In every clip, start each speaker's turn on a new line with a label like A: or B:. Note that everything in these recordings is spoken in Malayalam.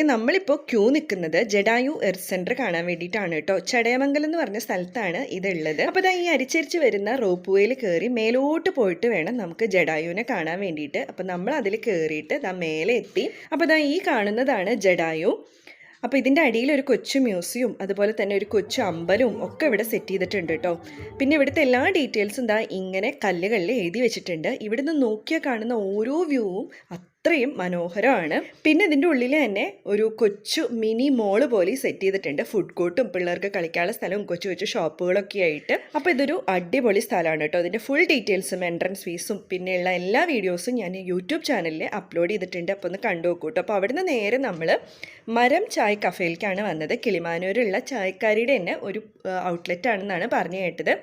A: നമ്മളിപ്പോൾ ക്യൂ നിൽക്കുന്നത് ജഡായു എർത്ത് സെന്റർ കാണാൻ വേണ്ടിയിട്ടാണ് കേട്ടോ. ചടയമംഗലം എന്ന് പറഞ്ഞ സ്ഥലത്താണ് ഇതുള്ളത്. അപ്പോൾ ഈ അരിച്ചരിച്ച് വരുന്ന റോപ്പ് വേയിൽ കയറി മേലോട്ട് പോയിട്ട് വേണം നമുക്ക് ജഡായുവിനെ കാണാൻ വേണ്ടിയിട്ട്. അപ്പോൾ നമ്മൾ അതിൽ കയറിയിട്ട് മേലെ എത്തി. അപ്പോൾ ഈ കാണുന്നതാണ് ജഡായു. അപ്പോൾ ഇതിൻ്റെ അടിയിൽ ഒരു കൊച്ചു മ്യൂസിയവും അതുപോലെ തന്നെ ഒരു കൊച്ചു അമ്പലവും ഒക്കെ ഇവിടെ സെറ്റ് ചെയ്തിട്ടുണ്ട് കേട്ടോ. പിന്നെ ഇവിടുത്തെ എല്ലാ ഡീറ്റെയിൽസും ഇങ്ങനെ കല്ലുകളിൽ എഴുതി വെച്ചിട്ടുണ്ട്. ഇവിടുന്ന് നോക്കിയാൽ കാണുന്ന ഓരോ വ്യൂവും അത്രയും മനോഹരമാണ്. പിന്നെ ഇതിൻ്റെ ഉള്ളിൽ തന്നെ ഒരു കൊച്ചു മിനി മോള് പോലെ സെറ്റ് ചെയ്തിട്ടുണ്ട്. ഫുഡ് കോർട്ടും പിള്ളേർക്ക് കളിക്കാനുള്ള സ്ഥലവും കൊച്ചു കൊച്ചു ഷോപ്പുകളൊക്കെ ആയിട്ട്. അപ്പോൾ ഇതൊരു അടിപൊളി സ്ഥലമാണ് കേട്ടോ. അതിൻ്റെ ഫുൾ ഡീറ്റെയിൽസും എൻട്രൻസ് ഫീസും പിന്നെയുള്ള എല്ലാ വീഡിയോസും ഞാൻ യൂട്യൂബ് ചാനലിൽ അപ്ലോഡ് ചെയ്തിട്ടുണ്ട്. അപ്പോൾ ഒന്ന് കണ്ടു നോക്കൂ കേട്ടോ. അപ്പോൾ അവിടുന്ന് നേരെ നമ്മൾ മരം ചായ കഫേയിലേക്കാണ് വന്നത്. കിളിമാനൂരുള്ള ചായക്കാരിയുടെ തന്നെ ഒരു ഔട്ട്ലെറ്റ് ആണെന്നാണ് പറഞ്ഞു കേട്ടത്.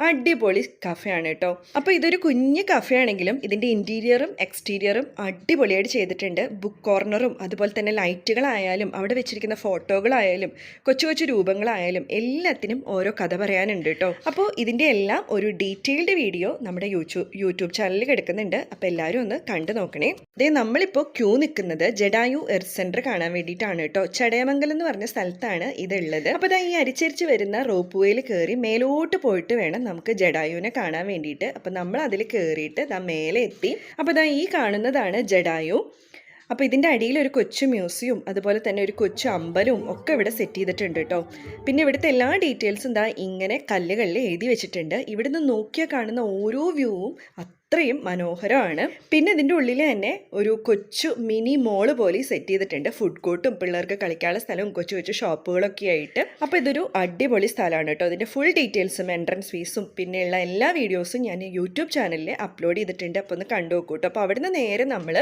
A: അടിപൊളി കഫേയാണ് കേട്ടോ. അപ്പോൾ ഇതൊരു കുഞ്ഞ് കഫേ ആണെങ്കിലും ഇതിൻ്റെ ഇൻറ്റീരിയറും എക്സ്റ്റീരിയറും അടിപൊളിയായിട്ട് ചെയ്തിട്ടുണ്ട്. ബുക്ക് കോർണറും അതുപോലെ തന്നെ ലൈറ്റുകളായാലും അവിടെ വെച്ചിരിക്കുന്ന ഫോട്ടോകളായാലും കൊച്ചു കൊച്ചു രൂപങ്ങളായാലും എല്ലാത്തിനും ഓരോ കഥ പറയാനുണ്ട് കേട്ടോ. അപ്പോൾ ഇതിൻ്റെ എല്ലാം ഒരു ഡീറ്റെയിൽഡ് വീഡിയോ നമ്മുടെ യൂട്യൂബ് ചാനലിൽ കിടക്കുന്നുണ്ട്. അപ്പോൾ എല്ലാവരും ഒന്ന് കണ്ടു നോക്കണേ. നമ്മളിപ്പോൾ ക്യൂ നിൽക്കുന്നത് ജഡായു എർത്ത് സെന്റർ കാണാൻ വേണ്ടിയിട്ടാണ് കേട്ടോ. ചടയമംഗലം എന്ന് പറഞ്ഞ സ്ഥലത്താണ് ഇതുള്ളത്. അപ്പോൾ ഈ അരിച്ചരിച്ച് വരുന്ന റോപ്പ് വേയിൽ കയറി മേലോട്ട് പോയിട്ട് വേണം നമുക്ക് ജഡായുവിനെ കാണാൻ വേണ്ടിയിട്ട്. അപ്പോൾ നമ്മൾ അതിൽ കയറിയിട്ട് മേലെ എത്തി. അപ്പോൾ ഈ കാണുന്നതാണ് ജഡായു. അപ്പോൾ ഇതിൻ്റെ അടിയിൽ ഒരു കൊച്ചു മ്യൂസിയവും അതുപോലെ തന്നെ ഒരു കൊച്ചു അമ്പലവും ഒക്കെ ഇവിടെ സെറ്റ് ചെയ്തിട്ടുണ്ട് കേട്ടോ. പിന്നെ ഇവിടുത്തെ എല്ലാ ഡീറ്റെയിൽസും ഇങ്ങനെ കല്ലുകളിൽ എഴുതി വെച്ചിട്ടുണ്ട്. ഇവിടുന്ന് നോക്കിയാൽ കാണുന്ന ഓരോ വ്യൂവും അത്രയും മനോഹരമാണ്. പിന്നെ ഇതിൻ്റെ ഉള്ളിൽ തന്നെ ഒരു കൊച്ചു മിനി മോള് പോലെ സെറ്റ് ചെയ്തിട്ടുണ്ട്. ഫുഡ് കോർട്ടും പിള്ളേർക്ക് കളിക്കാനുള്ള സ്ഥലവും കൊച്ചു കൊച്ചു ഷോപ്പുകളൊക്കെ ആയിട്ട്. അപ്പോൾ ഇതൊരു അടിപൊളി സ്ഥലമാണ് കേട്ടോ. അതിൻ്റെ ഫുൾ ഡീറ്റെയിൽസും എൻട്രൻസ് ഫീസും പിന്നെയുള്ള എല്ലാ വീഡിയോസും ഞാൻ യൂട്യൂബ് ചാനലിൽ അപ്ലോഡ് ചെയ്തിട്ടുണ്ട്. അപ്പോൾ ഒന്ന് കണ്ടു നോക്കൂ കേട്ടോ. അപ്പോൾ അവിടുന്ന് നേരെ നമ്മൾ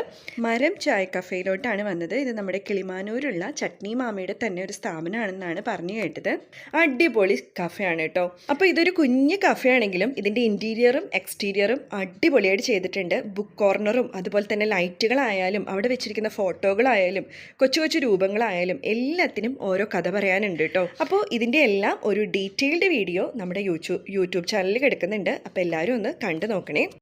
A: മരം ചായ കഫേയിലോട്ടാണ് വന്നത്. ഇത് നമ്മുടെ കിളിമാനൂരുള്ള ചട്നി മാമയുടെ തന്നെ ഒരു സ്ഥാപനമാണെന്നാണ് പറഞ്ഞു കേട്ടത്. അടിപൊളി കഫേയാണ് കേട്ടോ. അപ്പോൾ ഇതൊരു കുഞ്ഞ് കഫേ ആണെങ്കിലും ഇതിൻ്റെ ഇൻറ്റീരിയറും എക്സ്റ്റീരിയറും അടിപൊളിയായിട്ട് ചെയ്തിട്ടുണ്ട്. ബുക്ക് കോർണറും അതുപോലെ തന്നെ ലൈറ്റുകളായാലും അവിടെ വെച്ചിരിക്കുന്ന ഫോട്ടോകളായാലും കൊച്ചു കൊച്ചു രൂപങ്ങളായാലും എല്ലാത്തിനും ഓരോ കഥ പറയാനുണ്ട് കേട്ടോ. അപ്പോൾ ഇതിൻ്റെ എല്ലാം ഒരു ഡീറ്റെയിൽഡ് വീഡിയോ നമ്മുടെ യൂട്യൂബ് ചാനലിൽ കിടക്കുന്നുണ്ട്. അപ്പോൾ എല്ലാവരും ഒന്ന് കണ്ടു നോക്കണേ.